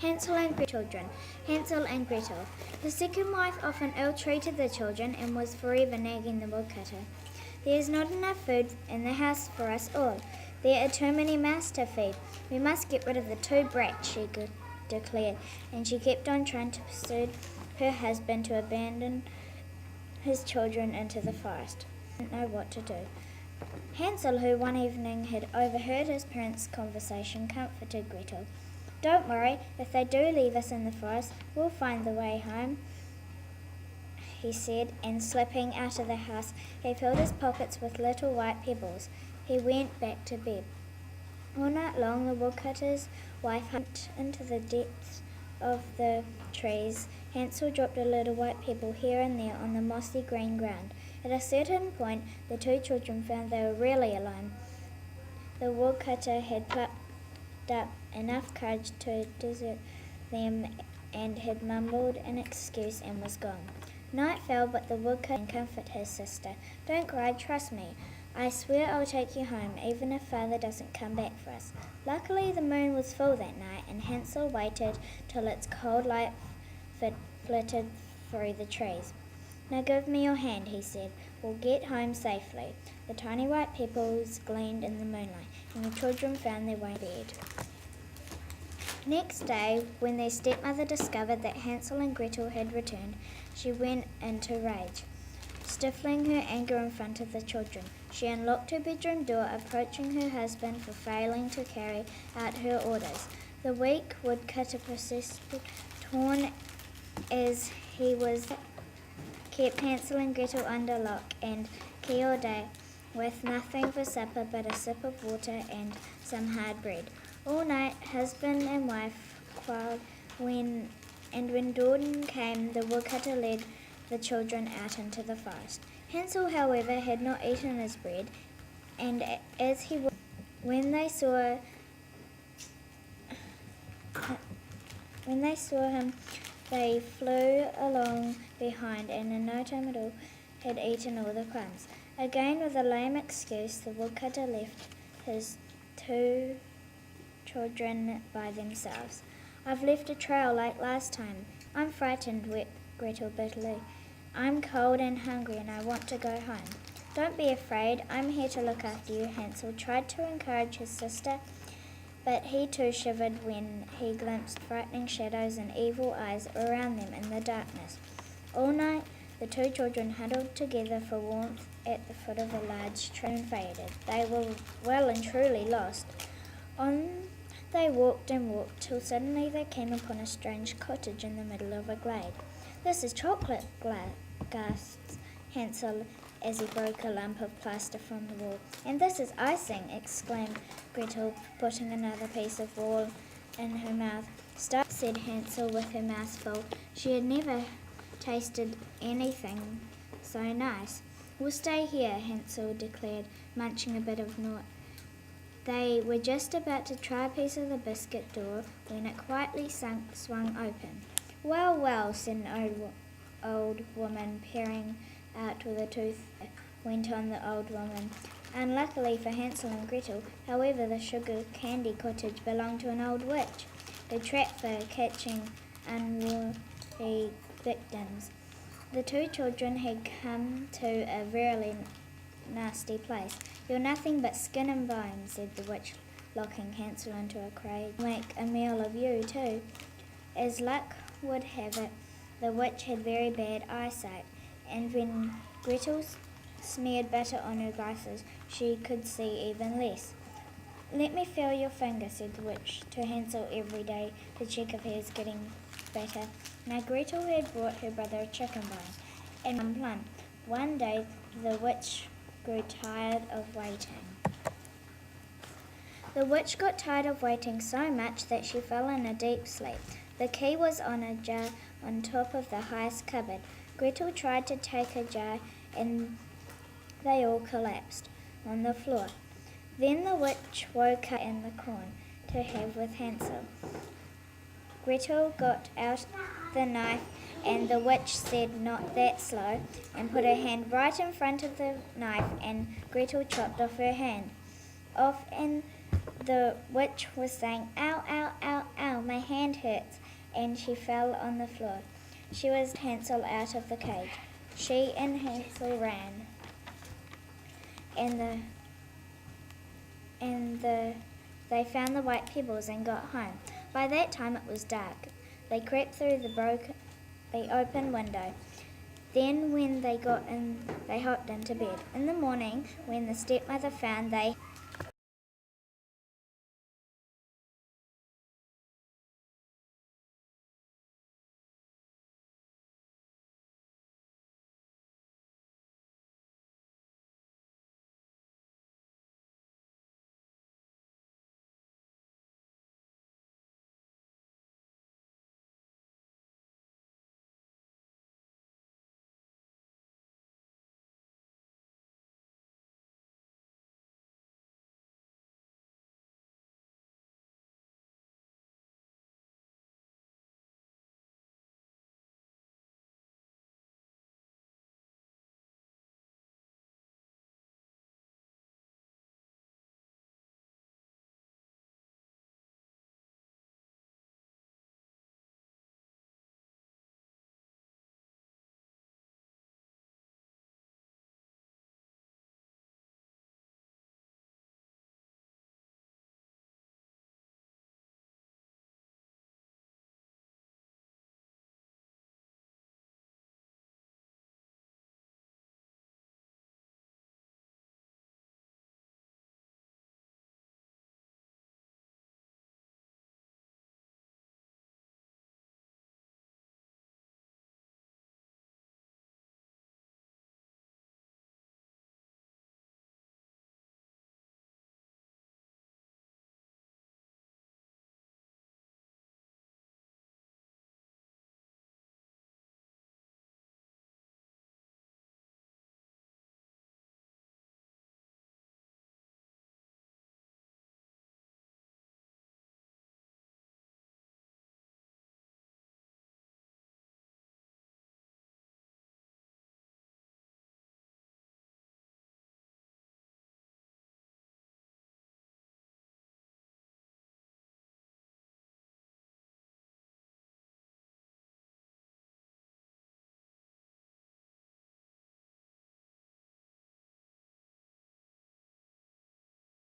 Hansel and Gretel children. Hansel and Gretel. The second wife often ill-treated the children and was forever nagging the woodcutter. There is not enough food in the house for us all. There are too many mouths to feed. We must get rid of the two brats, she declared, and she kept on trying to persuade her husband to abandon his children into the forest. He didn't know what to do. Hansel, who one evening had overheard his parents' conversation, comforted Gretel. "Don't worry, if they do leave us in the forest, we'll find the way home," he said, and slipping out of the house, he filled his pockets with little white pebbles. He went back to bed. All night long the woodcutter's wife went into the depths of the trees. Hansel dropped a little white pebble here and there on the mossy green ground. At a certain point the two children found they were really alone. The woodcutter had plucked up enough courage to desert them and had mumbled an excuse and was gone. Night fell, but the woodcutter comforted his sister. "Don't cry, trust me. I swear I'll take you home, even if Father doesn't come back for us." Luckily the moon was full that night, and Hansel waited till its cold light flitted through the trees. "Now give me your hand," he said. "We'll get home safely." The tiny white pebbles gleamed in the moonlight, and the children found their way to bed. Next day, when their stepmother discovered that Hansel and Gretel had returned, she went into rage. Stifling her anger in front of the children, she unlocked her bedroom door, reproaching her husband for failing to carry out her orders. The weak woodcutter persisted, torn as he was, kept Hansel and Gretel under lock and key all day, with nothing for supper but a sip of water and some hard bread. All night husband and wife quarrelled, when dawn came the woodcutter led the children out into the forest. Hansel, however, had not eaten his bread, and when they saw him, they flew along behind, and in no time at all had eaten all the crumbs. Again, with a lame excuse, the woodcutter left his two children by themselves. "I've left a trail like last time. I'm frightened," wept Gretel bitterly. "I'm cold and hungry, and I want to go home." "Don't be afraid. I'm here to look after you," Hansel tried to encourage his sister, but he too shivered when he glimpsed frightening shadows and evil eyes around them in the darkness. All night the two children huddled together for warmth at the foot of a large tree and faded. They were well and truly lost. On they walked and walked, till suddenly they came upon a strange cottage in the middle of a glade. "This is chocolate," gasped Hansel as he broke a lump of plaster from the wall. "And this is icing," exclaimed Gretel, putting another piece of wall in her mouth. "Stop," said Hansel with her mouth full. She had never tasted anything so nice. "We'll stay here," Hansel declared, munching a bit of nut. They were just about to try a piece of the biscuit door when it quietly swung open. "Well, well," said an old woman, peering out with a tooth, went on the old woman. Unluckily for Hansel and Gretel, however, the sugar candy cottage belonged to an old witch, who trapped for catching unworthy victims. The two children had come to a really nasty place. "You're nothing but skin and bone," said the witch, locking Hansel into a cage. "Make a meal of you too." As luck would have it, the witch had very bad eyesight, and when Gretel smeared butter on her glasses, she could see even less. "Let me feel your finger," said the witch to Hansel every day to check if he was getting better. Now Gretel had brought her brother a chicken bone and one plum. One day the witch grew tired of waiting. The witch got tired of waiting so much that she fell in a deep sleep. The key was on a jar on top of the highest cupboard. Gretel tried to take a jar, and they all collapsed on the floor. Then the witch woke up in the corn to have with Hansel. Gretel got out the knife, and the witch said, "Not that slow," and put her hand right in front of the knife, and Gretel chopped off her hand. And the witch was saying, "Ow, ow, ow, ow, my hand hurts, and she fell on the floor. She was Hansel out of the cage. She and Hansel ran, and they found the white pebbles and got home. By that time it was dark. They crept through the open window. Then when they got in, they hopped into bed. In the morning, when the stepmother found they